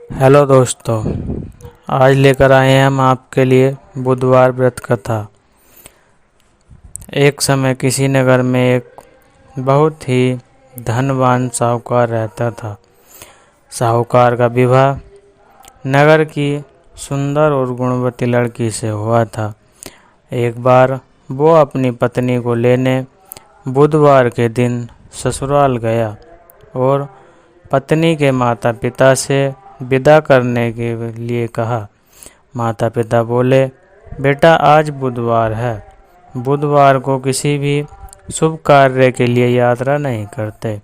Hello दोस्तों, आज लेकर आए हैं हम आपके लिए बुधवार व्रत कथा। एक समय किसी नगर में एक बहुत ही धनवान साहूकार रहता था। साहूकार का विवाह नगर की सुंदर और गुणवती लड़की से हुआ था। एक बार वो अपनी पत्नी को लेने बुधवार के दिन ससुराल गया और पत्नी के माता पिता से विदा करने के लिए कहा। माता पिता बोले, बेटा आज बुधवार है, बुधवार को किसी भी शुभ कार्य के लिए यात्रा नहीं करते।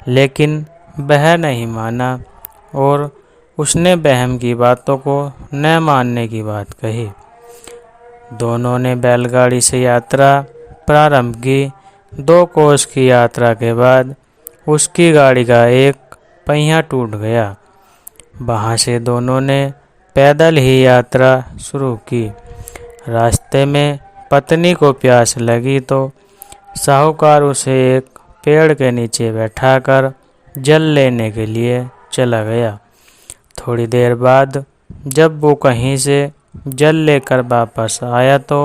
लेकिन वह नहीं माना और उसने बहन की बातों को न मानने की बात कही। दोनों ने बैलगाड़ी से यात्रा प्रारंभ की। 2 कोस की यात्रा के बाद उसकी गाड़ी का एक पहिया टूट गया। वहाँ से दोनों ने पैदल ही यात्रा शुरू की। रास्ते में पत्नी को प्यास लगी तो साहूकार उसे एक पेड़ के नीचे बैठाकर जल लेने के लिए चला गया। थोड़ी देर बाद जब वो कहीं से जल लेकर वापस आया तो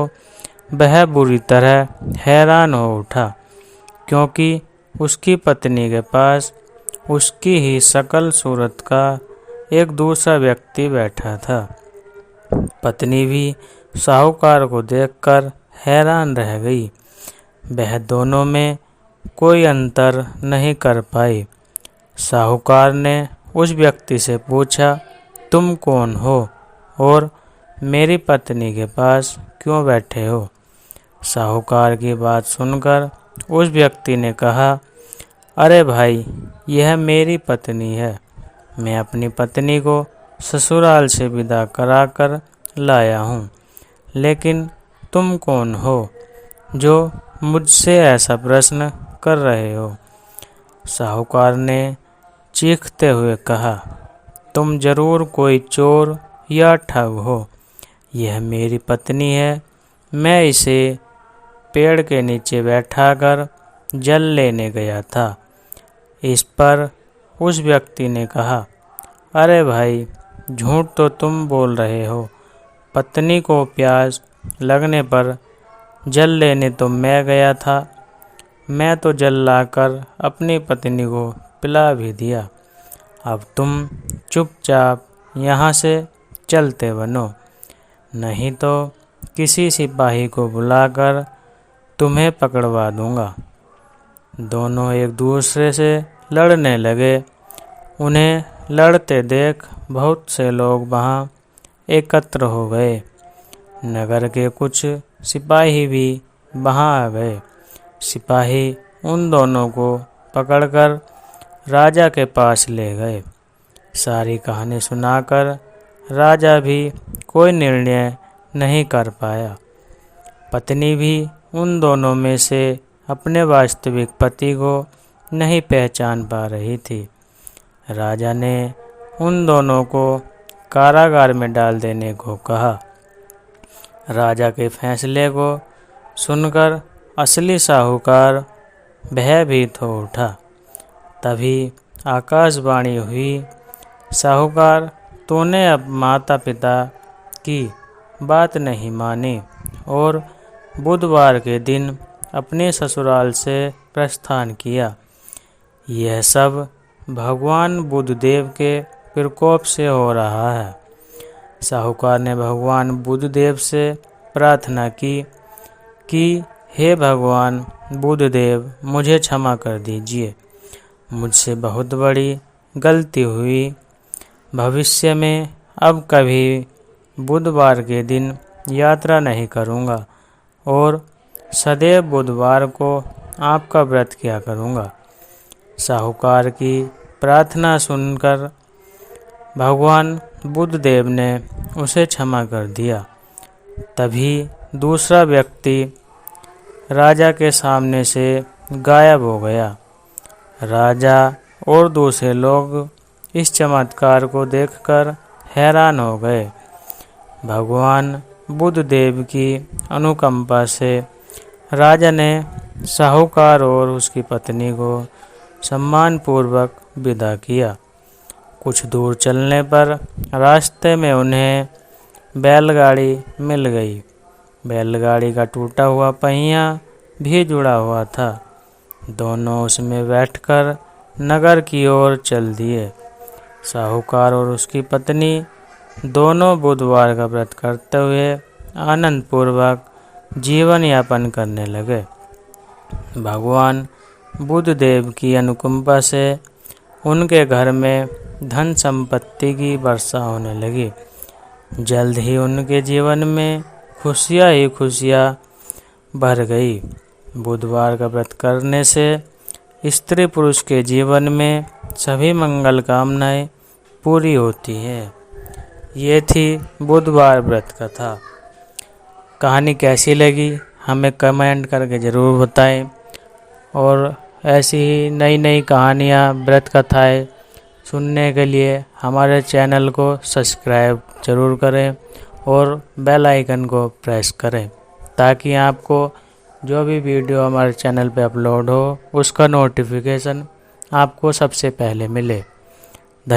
वह बुरी तरह हैरान हो उठा, क्योंकि उसकी पत्नी के पास उसकी ही शकल सूरत का एक दूसरा व्यक्ति बैठा था। पत्नी भी साहूकार को देखकर हैरान रह गई। वह दोनों में कोई अंतर नहीं कर पाई। साहूकार ने उस व्यक्ति से पूछा, तुम कौन हो और मेरी पत्नी के पास क्यों बैठे हो? साहूकार की बात सुनकर उस व्यक्ति ने कहा, अरे भाई, यह मेरी पत्नी है। मैं अपनी पत्नी को ससुराल से विदा कराकर लाया हूँ। लेकिन तुम कौन हो जो मुझसे ऐसा प्रश्न कर रहे हो? साहूकार ने चीखते हुए कहा, तुम जरूर कोई चोर या ठग हो। यह मेरी पत्नी है। मैं इसे पेड़ के नीचे बैठाकर जल लेने गया था। इस पर उस व्यक्ति ने कहा, अरे भाई, झूठ तो तुम बोल रहे हो। पत्नी को प्यास लगने पर जल लेने तो मैं गया था। मैं तो जल लाकर अपनी पत्नी को पिला भी दिया। अब तुम चुपचाप यहाँ से चलते बनो, नहीं तो किसी सिपाही को बुलाकर तुम्हें पकड़वा दूँगा। दोनों एक दूसरे से लड़ने लगे। उन्हें लड़ते देख बहुत से लोग वहाँ एकत्र हो गए। नगर के कुछ सिपाही भी वहाँ आ गए। सिपाही उन दोनों को पकड़कर राजा के पास ले गए। सारी कहानी सुनाकर राजा भी कोई निर्णय नहीं कर पाया। पत्नी भी उन दोनों में से अपने वास्तविक पति को नहीं पहचान पा रही थी। राजा ने उन दोनों को कारागार में डाल देने को कहा। राजा के फैसले को सुनकर असली साहूकार भयभीत हो उठा। तभी आकाशवाणी हुई, साहूकार, तूने अब माता पिता की बात नहीं मानी और बुधवार के दिन अपने ससुराल से प्रस्थान किया। यह सब भगवान बुद्धदेव के प्रकोप से हो रहा है। साहूकार ने भगवान बुद्धदेव से प्रार्थना की कि हे भगवान बुद्धदेव, मुझे क्षमा कर दीजिए। मुझसे बहुत बड़ी गलती हुई। भविष्य में अब कभी बुधवार के दिन यात्रा नहीं करूँगा और सदैव बुधवार को आपका व्रत किया करूँगा। साहूकार की प्रार्थना सुनकर भगवान बुद्धदेव ने उसे क्षमा कर दिया। तभी दूसरा व्यक्ति राजा के सामने से गायब हो गया। राजा और दूसरे लोग इस चमत्कार को देखकर हैरान हो गए। भगवान बुद्धदेव की अनुकंपा से राजा ने साहूकार और उसकी पत्नी को सम्मानपूर्वक विदा किया। कुछ दूर चलने पर रास्ते में उन्हें बैलगाड़ी मिल गई। बैलगाड़ी का टूटा हुआ पहिया भी जुड़ा हुआ था। दोनों उसमें बैठकर नगर की ओर चल दिए। साहूकार और उसकी पत्नी दोनों बुधवार का व्रत करते हुए आनंद पूर्वक जीवन यापन करने लगे। भगवान बुद्ध देव की अनुकंपा से उनके घर में धन संपत्ति की वर्षा होने लगी। जल्द ही उनके जीवन में खुशियाँ ही खुशियाँ भर गई। बुधवार का व्रत करने से स्त्री पुरुष के जीवन में सभी मंगल कामनाएं पूरी होती हैं। ये थी बुधवार व्रत कथा। कहानी कैसी लगी हमें कमेंट करके ज़रूर बताएं और ऐसी ही नई नई कहानियाँ व्रत कथाएं सुनने के लिए हमारे चैनल को सब्सक्राइब ज़रूर करें और बेल आइकन को प्रेस करें ताकि आपको जो भी वीडियो हमारे चैनल पे अपलोड हो उसका नोटिफिकेशन आपको सबसे पहले मिले।